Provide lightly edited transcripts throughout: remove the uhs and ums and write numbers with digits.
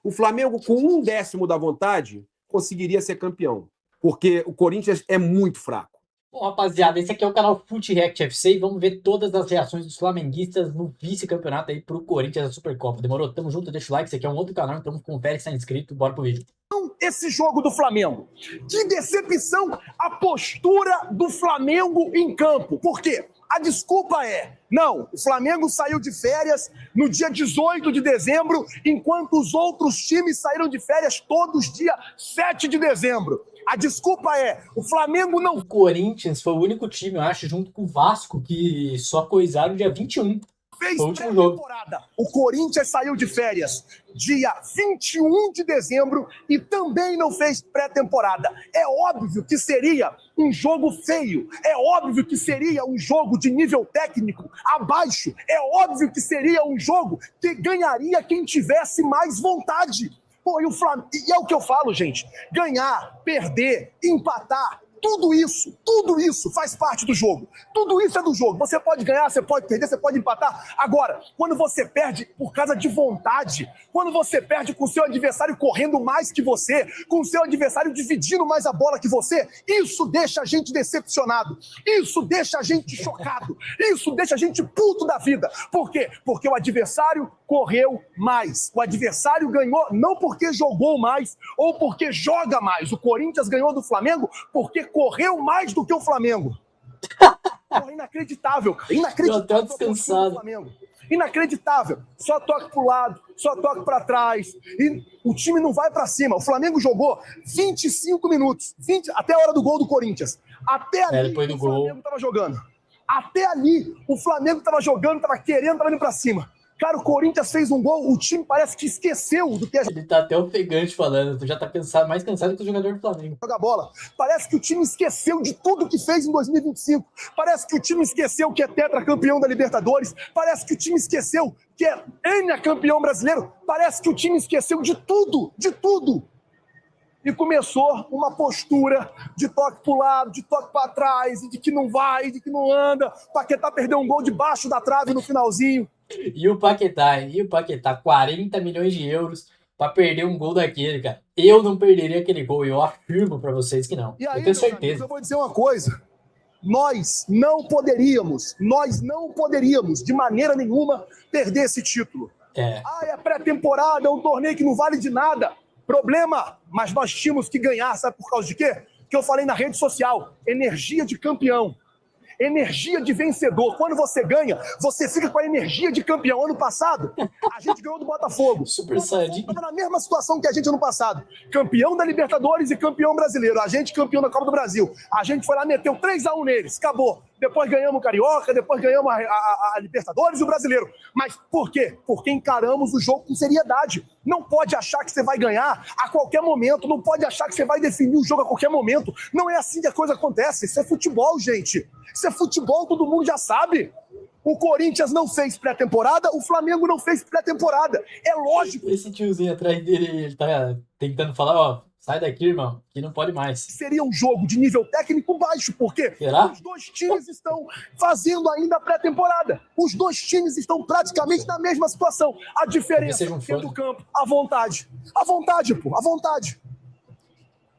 O Flamengo, com 1/10 da vontade, conseguiria ser campeão. Porque o Corinthians é muito fraco. Bom, rapaziada, esse aqui é o canal Fute React FC e vamos ver todas as reações dos flamenguistas no vice-campeonato aí pro Corinthians da Supercopa. Demorou? Tamo junto, deixa o like, esse aqui é um outro canal, então confere se tá inscrito, bora pro vídeo. Esse jogo do Flamengo. Que decepção a postura do Flamengo em campo. Por quê? A desculpa é, não, o Flamengo saiu de férias no dia 18 de dezembro, enquanto os outros times saíram de férias todos dia 7 de dezembro. A desculpa é, o Flamengo não... O Corinthians foi o único time, eu acho, junto com o Vasco, que só coisaram dia 21. fez pré-temporada. O Corinthians saiu de férias dia 21 de dezembro e também não fez pré-temporada. É óbvio que seria um jogo feio. É óbvio que seria um jogo de nível técnico abaixo. É óbvio que seria um jogo que ganharia quem tivesse mais vontade. Pô, e é o que eu falo, gente. Ganhar, perder, empatar, tudo isso faz parte do jogo. Tudo isso é do jogo. Você pode ganhar, você pode perder, você pode empatar. Agora, quando você perde por causa de vontade, quando você perde com o seu adversário correndo mais que você, com o seu adversário dividindo mais a bola que você, isso deixa a gente decepcionado. Isso deixa a gente chocado. Isso deixa a gente puto da vida. Por quê? Porque o adversário correu mais. O adversário ganhou não porque jogou mais ou porque joga mais. O Corinthians ganhou do Flamengo porque correu mais do que o Flamengo. Porra, inacreditável, cara. Inacreditável. Eu tô descansado. Inacreditável. Só toque pro lado, só toque pra trás. E o time não vai pra cima. O Flamengo jogou 25 minutos. Até a hora do gol do Corinthians. Até ali o Flamengo tava jogando. Até ali o Flamengo tava jogando, tava querendo, tava indo pra cima. Cara, o Corinthians fez um gol, o time parece que esqueceu do que a gente... Ele tá até ofegante falando, tu já tá cansado, mais cansado que o jogador do Flamengo. Joga bola. Parece que o time esqueceu de tudo que fez em 2025. Parece que o time esqueceu que é tetracampeão da Libertadores. Parece que o time esqueceu que é campeão brasileiro. Parece que o time esqueceu de tudo, de tudo. E começou uma postura de toque pro lado, de toque para trás, e de que não vai, de que não anda. Paquetá perdeu um gol debaixo da trave no finalzinho. E o Paquetá, 40 milhões de euros pra perder um gol daquele, cara. Eu não perderia aquele gol, eu afirmo pra vocês que não. E aí, eu tenho certeza. Amigos, eu vou dizer uma coisa. Nós não poderíamos, de maneira nenhuma, perder esse título. É pré-temporada, é um torneio que não vale de nada. Problema, mas nós tínhamos que ganhar, sabe por causa de quê? Que eu falei na rede social, energia de campeão. Energia de vencedor. Quando você ganha, você fica com a energia de campeão. Ano passado, a gente ganhou do Botafogo. Super Saiyajin. Estava na mesma situação que a gente ano passado. Campeão da Libertadores e campeão brasileiro. A gente campeão da Copa do Brasil. A gente foi lá, meteu 3-1 neles. Acabou. Depois ganhamos o Carioca, depois ganhamos a Libertadores e o Brasileiro. Mas por quê? Porque encaramos o jogo com seriedade. Não pode achar que você vai ganhar a qualquer momento. Não pode achar que você vai definir o jogo a qualquer momento. Não é assim que a coisa acontece. Isso é futebol, gente. Isso é futebol, todo mundo já sabe. O Corinthians não fez pré-temporada, o Flamengo não fez pré-temporada. É lógico. Esse tiozinho atrás dele, ele tá tentando falar, ó, sai daqui, irmão, que não pode mais. Seria um jogo de nível técnico baixo, porque os dois times estão fazendo ainda a pré-temporada. Os dois times estão praticamente na mesma situação. A diferença dentro do campo, a vontade. A vontade, pô, a vontade.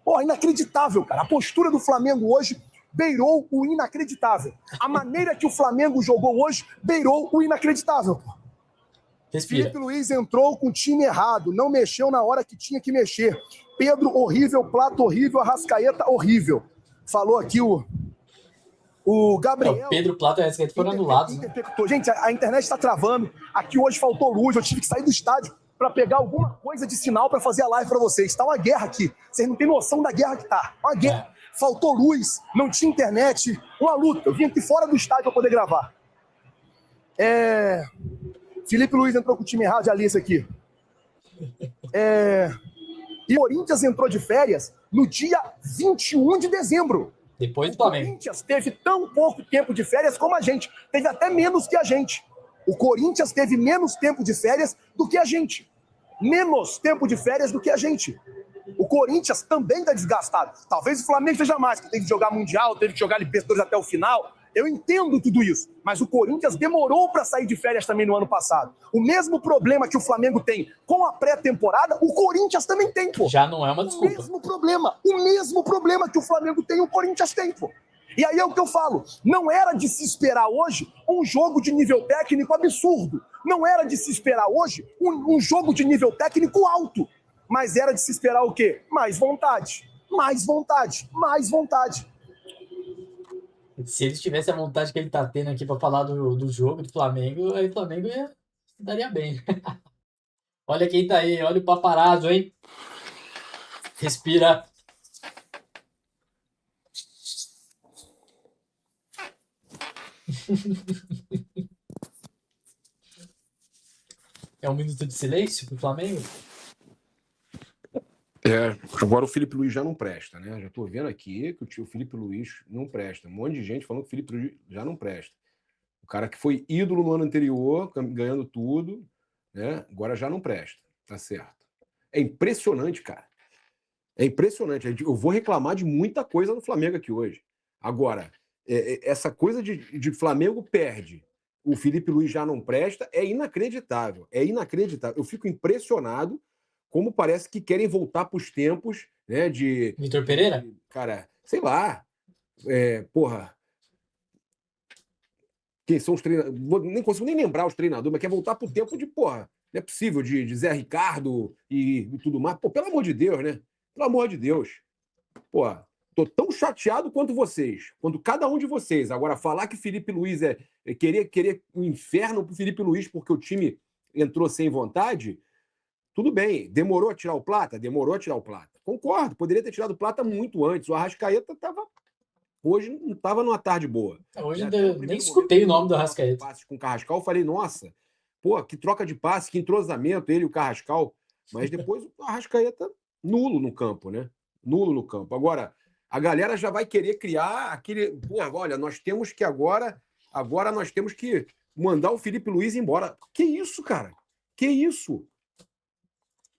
Pô, inacreditável, cara. A postura do Flamengo hoje beirou o inacreditável. A maneira que o Flamengo jogou hoje beirou o inacreditável. Respira. Felipe Luiz entrou com o time errado, não mexeu na hora que tinha que mexer. Pedro, horrível. Plato, horrível. Arrascaeta, horrível. Falou aqui o Gabriel. O Pedro, Plato e Arrascaeta foram anulados. Né? Gente, a internet está travando. Aqui hoje faltou luz, eu tive que sair do estádio para pegar alguma coisa de sinal para fazer a live para vocês. Está uma guerra aqui. Vocês não têm noção da guerra que tá. Uma guerra. Faltou luz, não tinha internet, uma luta. Eu vim aqui fora do estádio para poder gravar. Felipe Luiz entrou com o time errado, já li isso aqui. E o Corinthians entrou de férias no dia 21 de dezembro. Depois do Flamengo. O Corinthians teve tão pouco tempo de férias como a gente. Teve até menos que a gente. O Corinthians teve menos tempo de férias do que a gente. Menos tempo de férias do que a gente. O Corinthians também está desgastado. Talvez o Flamengo seja mais, que tem que jogar Mundial, teve que jogar Libertadores até o final. Eu entendo tudo isso, mas o Corinthians demorou para sair de férias também no ano passado. O mesmo problema que o Flamengo tem com a pré-temporada, o Corinthians também tem, pô. Já não é uma desculpa. O mesmo problema que o Flamengo tem, o Corinthians tem, pô. E aí é o que eu falo, não era de se esperar hoje um jogo de nível técnico absurdo. Não era de se esperar hoje um jogo de nível técnico alto. Mas era de se esperar o quê? Mais vontade, mais vontade, mais vontade. Se eles tivessem a vontade que ele tá tendo aqui pra falar do jogo do Flamengo, aí o Flamengo se daria bem. Olha quem tá aí, olha o paparazzo, hein? Respira. É um minuto de silêncio pro Flamengo? Agora o Felipe Luiz já não presta, né? Já tô vendo aqui que o Felipe Luiz não presta. Um monte de gente falando que o Felipe Luiz já não presta. O cara que foi ídolo no ano anterior, ganhando tudo, né? Agora já não presta. Tá certo. É impressionante, cara. É impressionante. Eu vou reclamar de muita coisa no Flamengo aqui hoje. Agora, essa coisa de Flamengo perde, o Felipe Luiz já não presta, é inacreditável. É inacreditável. Eu fico impressionado como parece que querem voltar para os tempos, né, Vitor Pereira? Cara, sei lá. Porra. Quem são os treinadores? Nem consigo nem lembrar os treinadores, mas quer voltar para o tempo de, porra, não é possível, de Zé Ricardo e tudo mais. Pô, pelo amor de Deus, né? Pelo amor de Deus. Pô, tô tão chateado quanto vocês, quanto cada um de vocês. Agora, falar que Felipe Luiz querer um inferno pro Felipe Luiz porque o time entrou sem vontade, tudo bem. Demorou a tirar o Plata? Demorou a tirar o Plata. Concordo, poderia ter tirado o Plata muito antes. O Arrascaeta hoje não estava numa tarde boa. Hoje nem escutei o nome do Arrascaeta. Passes com o Carrascal, eu falei, nossa, pô, que troca de passe, que entrosamento, ele e o Carrascal. Mas depois o Arrascaeta nulo no campo, né? Nulo no campo. Agora, a galera já vai querer criar aquele... Pô, olha, nós temos que agora nós temos que mandar o Felipe Luiz embora. Que isso, cara? Que isso?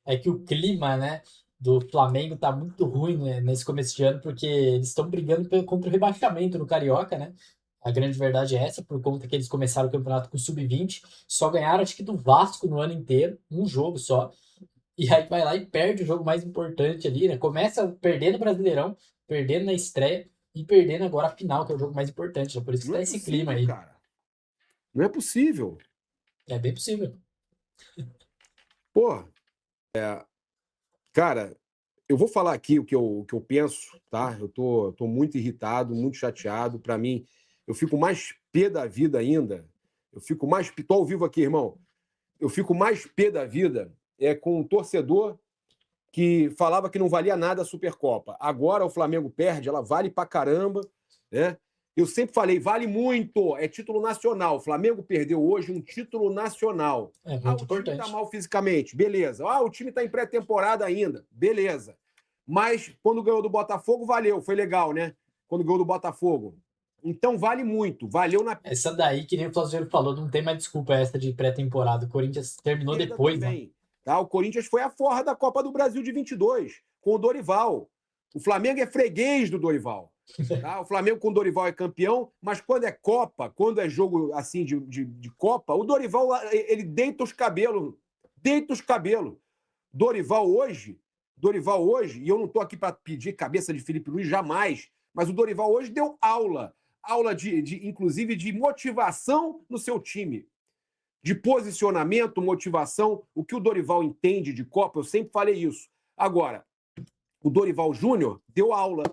É que o clima, né, do Flamengo tá muito ruim, né, nesse começo de ano, porque eles estão brigando contra o rebaixamento no Carioca, né? A grande verdade é essa, por conta que eles começaram o campeonato com sub-20, só ganharam, acho que do Vasco no ano inteiro, um jogo só. E aí vai lá e perde o jogo mais importante ali, né? Começa perdendo o Brasileirão, perdendo na estreia e perdendo agora a final, que é o jogo mais importante. É por isso que Não tá é esse possível, clima aí. cara. Não é possível. É bem possível. Pô, cara, eu vou falar aqui o que eu penso, tá? Eu tô muito irritado, muito chateado. Para mim, eu fico mais pé da vida ainda. Tô ao vivo aqui, irmão. Eu fico mais pé da vida com um torcedor que falava que não valia nada a Supercopa. Agora o Flamengo perde, ela vale pra caramba, né? Eu sempre falei, vale muito, é título nacional. O Flamengo perdeu hoje um título nacional. É muito o importante. time tá mal fisicamente, beleza. O time tá em pré-temporada ainda, beleza. Mas quando ganhou do Botafogo, valeu, foi legal, né? Quando ganhou do Botafogo. Então vale muito, valeu na... Essa daí, que nem o Flávio falou, não tem mais desculpa essa de pré-temporada. O Corinthians terminou depois, né? Tá? O Corinthians foi a forra da Copa do Brasil de 22, com o Dorival. O Flamengo é freguês do Dorival. Tá? O Flamengo com o Dorival é campeão, mas quando é Copa, quando é jogo assim de Copa, o Dorival ele deita os cabelos. Deita os cabelos. Dorival hoje, e eu não estou aqui para pedir cabeça de Felipe Luiz, jamais, mas o Dorival hoje deu aula inclusive de motivação no seu time. De posicionamento, motivação, o que o Dorival entende de Copa, eu sempre falei isso. Agora, o Dorival Júnior deu aula,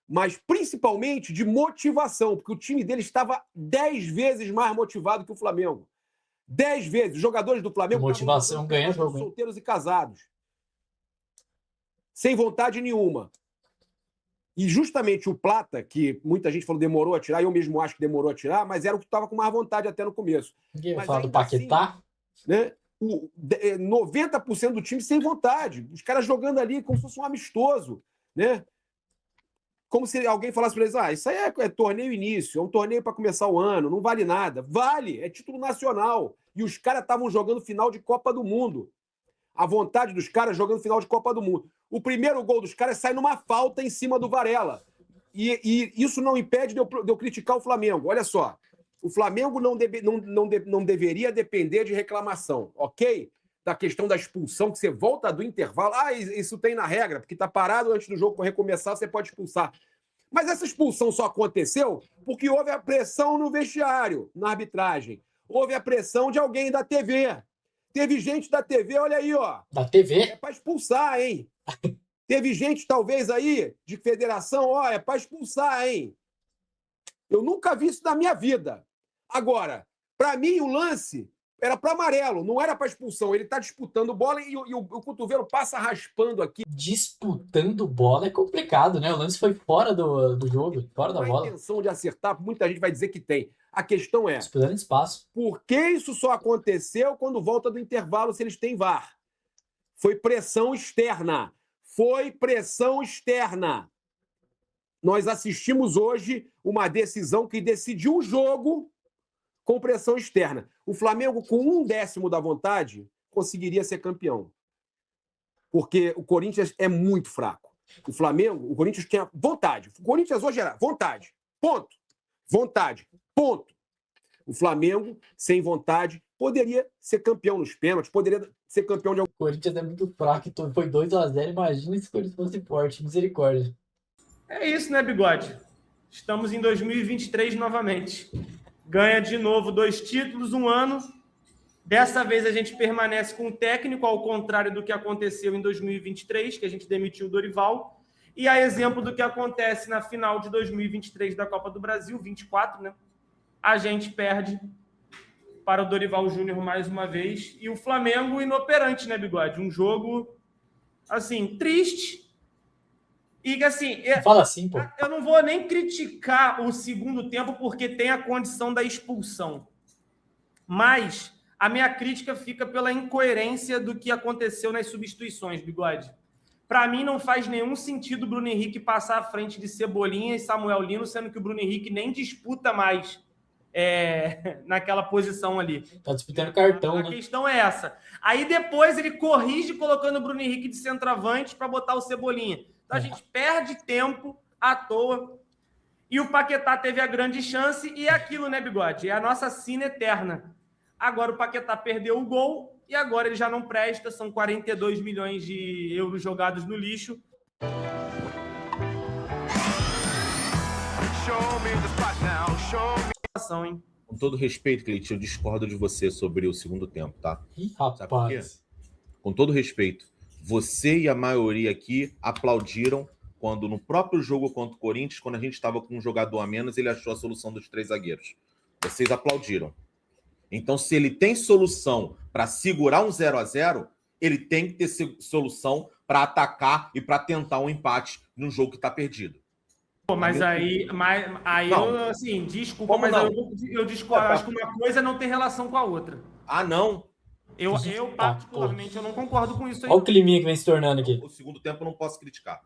mas principalmente de motivação, porque o time dele estava 10 vezes mais motivado que o Flamengo. 10 vezes. Os jogadores do Flamengo motivação ganha jogo, solteiros e casados. Sem vontade nenhuma. E justamente o Plata, que muita gente falou demorou a tirar, eu mesmo acho que demorou a tirar, mas era o que estava com mais vontade até no começo. Ninguém vai falar do Paquetá? Assim, né, 90% do time sem vontade. Os caras jogando ali como se fosse um amistoso, né? Como se alguém falasse para eles, isso aí é torneio início, é um torneio para começar o ano, não vale nada. Vale, é título nacional. E os caras estavam jogando final de Copa do Mundo. A vontade dos caras jogando final de Copa do Mundo. O primeiro gol dos caras sai numa falta em cima do Varela. E isso não impede de eu criticar o Flamengo. Olha só, o Flamengo não deveria depender de reclamação, ok? Da questão da expulsão, que você volta do intervalo. Isso tem na regra, porque está parado antes do jogo recomeçar, você pode expulsar. Mas essa expulsão só aconteceu porque houve a pressão no vestiário, na arbitragem. Houve a pressão de alguém da TV. Teve gente da TV, olha aí, ó. Da TV? É para expulsar, hein? Teve gente, talvez, aí, de federação, ó, é para expulsar, hein? Eu nunca vi isso na minha vida. Agora, para mim, o lance era para amarelo, não era para expulsão. Ele está disputando bola e o cotovelo passa raspando aqui. Disputando bola é complicado, né? O lance foi fora do jogo, fora da bola. A intenção de acertar, muita gente vai dizer que tem. A questão é... Disputando espaço. Por que isso só aconteceu quando volta do intervalo, se eles têm VAR? Foi pressão externa. Foi pressão externa. Nós assistimos hoje uma decisão que decidiu o jogo com pressão externa. O Flamengo, com 1/10 da vontade, conseguiria ser campeão. Porque o Corinthians é muito fraco. O Corinthians tinha vontade. O Corinthians hoje era vontade. Ponto. Vontade. Ponto. O Flamengo, sem vontade, poderia ser campeão nos pênaltis, poderia ser campeão de algum. O Corinthians é muito fraco, então foi 2-0. Imagina se o Corinthians fosse forte. Misericórdia. É isso, né, Bigode? Estamos em 2023 novamente. Ganha de novo 2 títulos, 1 ano. Dessa vez a gente permanece com o técnico, ao contrário do que aconteceu em 2023, que a gente demitiu o Dorival. E a exemplo do que acontece na final de 2023 da Copa do Brasil, 24, né? A gente perde para o Dorival Júnior mais uma vez. E o Flamengo inoperante, né, Bigode? Um jogo, assim, triste. E assim, Fala assim, pô. Eu não vou nem criticar o segundo tempo porque tem a condição da expulsão. Mas a minha crítica fica pela incoerência do que aconteceu nas substituições, Bigode. Para mim não faz nenhum sentido o Bruno Henrique passar à frente de Cebolinha e Samuel Lino, sendo que o Bruno Henrique nem disputa mais naquela posição ali. Tá disputando cartão, A né? questão é essa. Aí depois ele corrige colocando o Bruno Henrique de centroavante para botar o Cebolinha. Então a gente perde tempo à toa. E o Paquetá teve a grande chance e é aquilo, né, Bigode? É a nossa sina eterna. Agora o Paquetá perdeu o gol e agora ele já não presta. São 42 milhões de euros jogados no lixo. Hein? Com todo respeito, Cleitinho, eu discordo de você sobre o segundo tempo, tá? Ih, Sabe por quê? rapaz. Com todo respeito, você e a maioria aqui aplaudiram quando no próprio jogo contra o Corinthians, quando a gente estava com um jogador a menos, ele achou a solução dos 3 zagueiros. Vocês aplaudiram. Então, se ele tem solução para segurar um 0-0, ele tem que ter solução para atacar e para tentar um empate num jogo que está perdido. Pô, mas aí Não. eu, assim, desculpa, Como mas não? eu discordo. Acho que uma coisa não tem relação com a outra. Ah, não. Eu particularmente, eu não concordo com isso aí. Olha o climinha que vem se tornando aqui. O segundo tempo eu não posso criticar.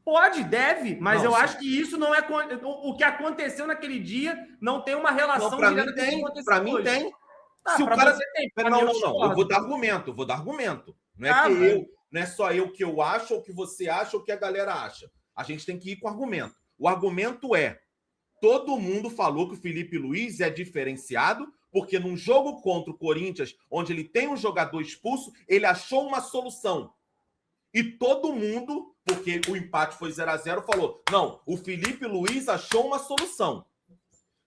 Pode, deve, mas Não, eu sim. acho que isso não é... O que aconteceu naquele dia não tem uma relação Não, para direta mim com o que tem. aconteceu Para mim hoje. tem. Tá, Se o pra cara... você tem, pra Não, mim não, não. discordo. Eu vou dar argumento. Não é Ah, que velho. não é só eu que eu acho, ou que você acha, ou que a galera acha. A gente tem que ir com argumento. O argumento é: todo mundo falou que o Felipe Luiz é diferenciado, porque num jogo contra o Corinthians, onde ele tem um jogador expulso, ele achou uma solução. E todo mundo, porque o empate foi 0-0, falou: não, o Felipe Luiz achou uma solução.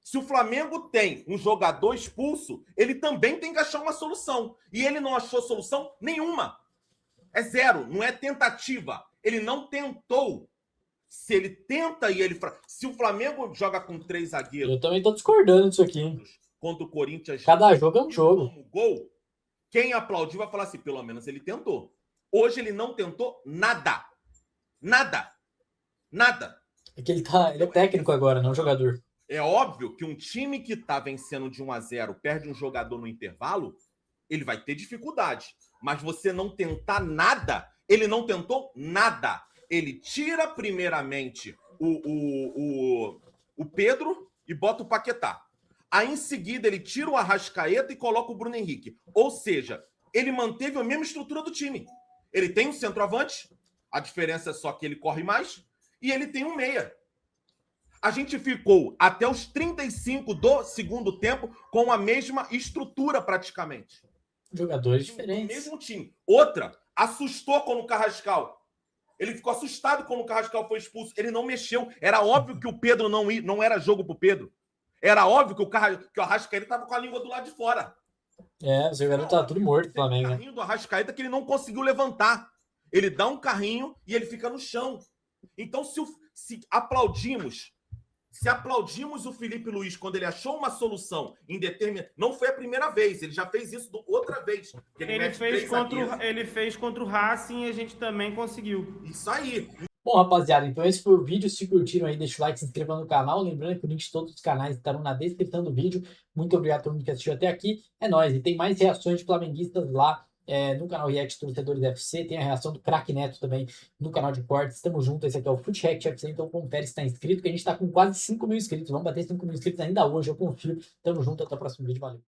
Se o Flamengo tem um jogador expulso, ele também tem que achar uma solução. E ele não achou solução nenhuma. É 0, não é tentativa. Ele não tentou. Se ele tenta e ele... Se o Flamengo joga com 3 zagueiros Eu também tô discordando disso aqui. contra o Corinthians... Cada jogo é um jogo. como gol, quem aplaudiu vai falar assim, pelo menos ele tentou. Hoje ele não tentou nada. Nada. É que ele é técnico agora, não jogador. É óbvio que um time que tá vencendo de 1-0, perde um jogador no intervalo, ele vai ter dificuldade. Mas você não tentar nada, ele não tentou nada. Ele tira primeiramente o Pedro e bota o Paquetá. Aí em seguida ele tira o Arrascaeta e coloca o Bruno Henrique. Ou seja, ele manteve a mesma estrutura do time. Ele tem um centroavante, a diferença é só que ele corre mais, e ele tem um meia. A gente ficou até os 35 do segundo tempo com a mesma estrutura praticamente. Jogadores Do diferentes. mesmo time. Outra, assustou quando o Carrascal. Ele ficou assustado quando o Carrascal foi expulso. Ele não mexeu. Era óbvio que o Pedro não era jogo pro Pedro. Era óbvio que o Arrascaeta estava com a língua do lado de fora. É, os jogadores estavam tudo morto, Flamengo. O carrinho do Arrascaeta que ele não conseguiu levantar. Ele dá um carrinho e ele fica no chão. Então, se aplaudimos o Felipe Luiz quando ele achou uma solução indeterminada, não foi a primeira vez, ele já fez isso outra vez. Ele fez contra o Racing e a gente também conseguiu. Isso aí. Bom, rapaziada, então esse foi o vídeo. Se curtiram aí, deixa o like, se inscreva no canal. Lembrando que o link de todos os canais estarão na descrição do vídeo. Muito obrigado a todo mundo que assistiu até aqui. É nóis. E tem mais reações de flamenguistas lá no canal React Torcedores FC. Tem a reação do Craque Neto também no canal de cortes. Tamo junto. Esse aqui é o Fute React FC. Então confere se tá inscrito, que a gente tá com quase 5 mil inscritos. Vamos bater 5 mil inscritos ainda hoje, eu confio. Tamo junto. Até o próximo vídeo. Valeu.